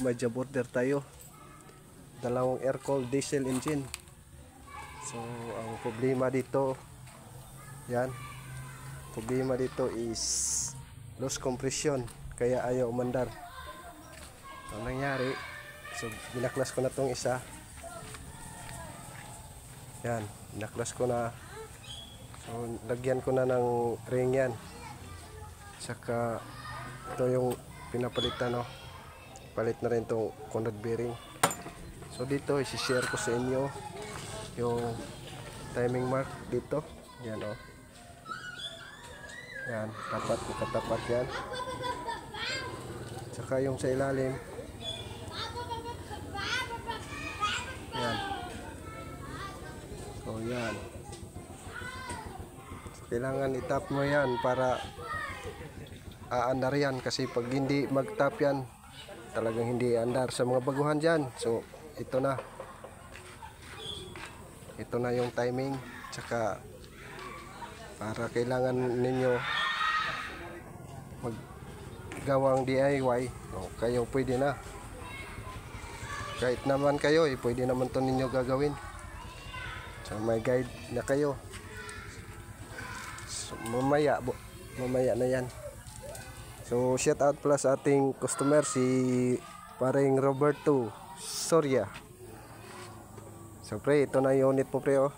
medyo border tayo. Dalawang air-cooled diesel engine. So ang problema dito, yan, problema dito is loss compression, kaya ayaw umandar. Ang nangyari, so binaklas ko na tong isa. Yan, binaklas ko na. So lagyan ko na ng ring yan. Saka ito yung pinapalitan, no. Palit na rin itong conrod bearing. So dito isi-share ko sa inyo yung timing mark dito. Yan, oh. Yan, tapat, katapat yan. Saka yung sa ilalim. Yan. So yan. So, kailangan itap mo yan para aandar yan, kasi pag hindi mag-tap yan talagang hindi andar sa mga baguhan dyan. So ito na yung timing. Tsaka para kailangan ninyo maggawang DIY, no, kayo pwede na, kahit naman kayo pwede naman to ninyo gagawin. So may guide na kayo. So, mamaya na yan. So shout out pala sa ating customer, si paring Roberto Soria. So pre, ito na yung unit mo pre, oh.